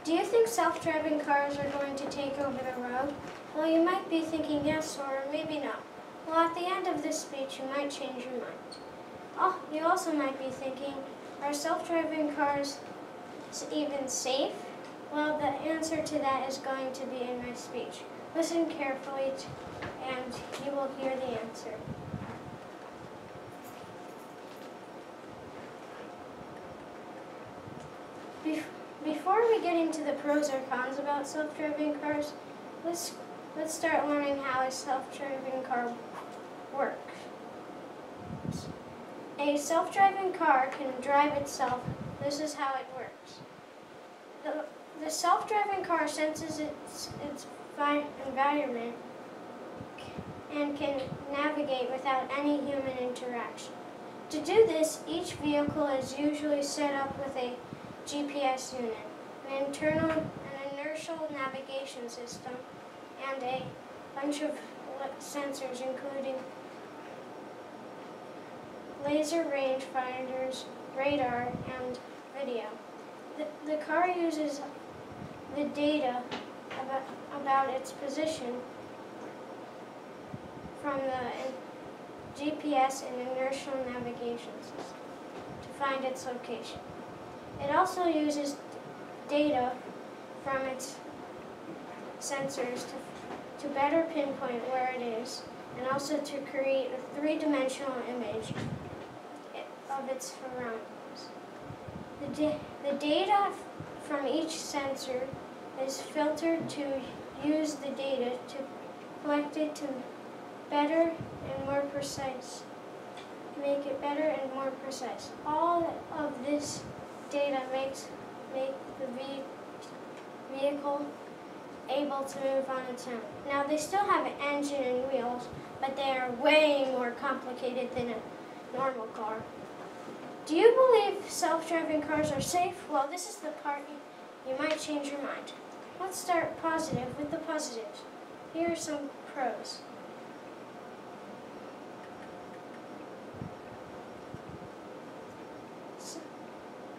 Do you think self-driving cars are going to take over the road? Well, you might be thinking yes or maybe no. Well, at the end of this speech, you might change your mind. Oh, you also might be thinking, are self-driving cars even safe? Well, the answer to that is going to be in my speech. Listen carefully and you will hear the answer. Before we get into the pros or cons about self-driving cars, let's start learning how a self-driving car works. A self-driving car can drive itself. This is how it works. The self-driving car senses its environment and can navigate without any human interaction. To do this, each vehicle is usually set up with a GPS unit, an inertial navigation system, and a bunch of sensors including laser rangefinders, radar, and video. The car uses the data about its position from the GPS and inertial navigation system to find its location. It also uses data from its sensors to better pinpoint where it is and also to create a three-dimensional image of its surroundings. The data from each sensor is filtered to use the data to collect it to better and more precise. Make it better and more precise. All of this data make the vehicle able to move on its own. Now they still have an engine and wheels, but they are way more complicated than a normal car. Do you believe self-driving cars are safe? Well, this is the part you might change your mind. Let's start positive with the positives. Here are some pros.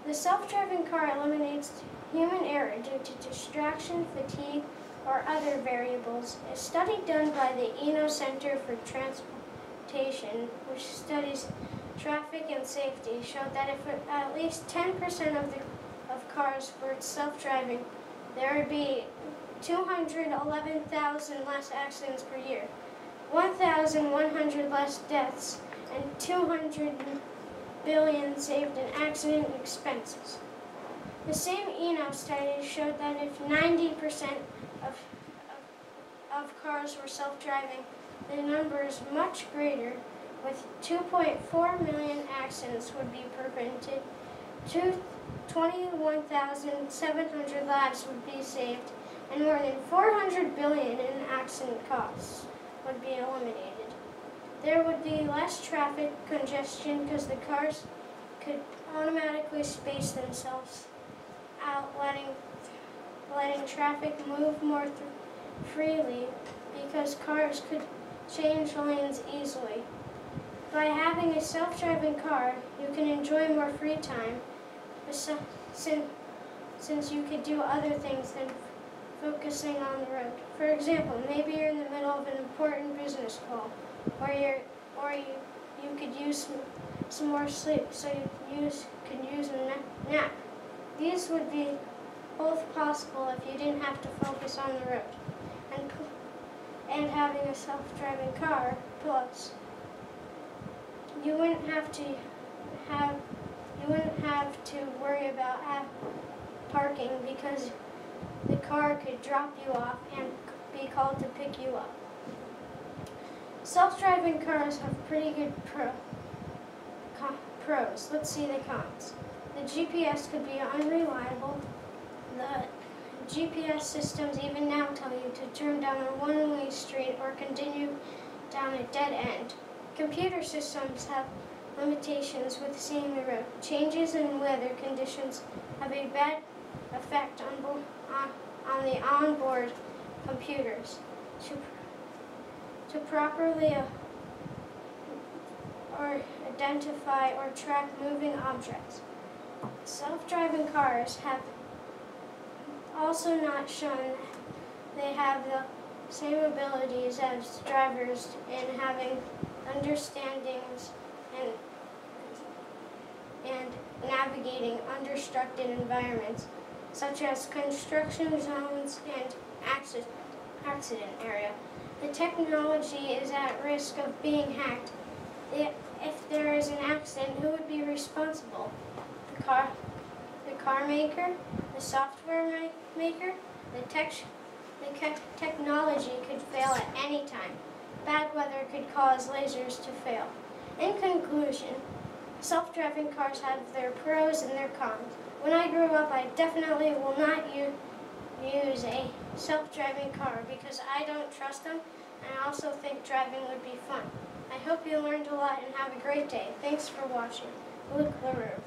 The self-driving car eliminates human error due to distraction, fatigue, or other variables. A study done by the Center for Transportation, which studies traffic and safety, showed that if at least 10% of cars were self-driving, there would be 211,000 less accidents per year, 1,100 less deaths, and 200 billion saved in accident expenses. The same study showed that if 90% of cars were self-driving, the number is much greater, with 2.4 million accidents would be prevented, 21,700 lives would be saved, and more than 400 billion in accident costs would be eliminated. There would be less traffic congestion because the cars could automatically space themselves out, letting traffic move more freely because cars could change lanes easily. By having a self-driving car, you can enjoy more free time since you could do other things than focusing on the road. For example, maybe you're in the middle of an important business call, or you could use some more sleep, so you could use a nap. These would be both possible if you didn't have to focus on the road. And having a self-driving car, plus, you wouldn't have to worry about parking because the car could drop you off and be called to pick you up. Self-driving cars have pretty good pros. Let's see the cons. The GPS could be unreliable. The GPS systems even now tell you to turn down a one-way street or continue down a dead end. Computer systems have limitations with seeing the road. Changes in weather conditions have a bad effect on the onboard computers to properly or identify or track moving objects. Self-driving cars have also not shown they have the same abilities as drivers in having understandings and navigating unobstructed environments, such as construction zones and accident area. The technology is at risk of being hacked. If there is an accident, who would be responsible? The car maker, the software maker, the technology could fail at any time. Bad weather could cause lasers to fail. In conclusion, self-driving cars have their pros and their cons. When I grow up, I definitely will not use a self-driving car because I don't trust them, and I also think driving would be fun. I hope you learned a lot and have a great day. Thanks for watching. Luke LaRue.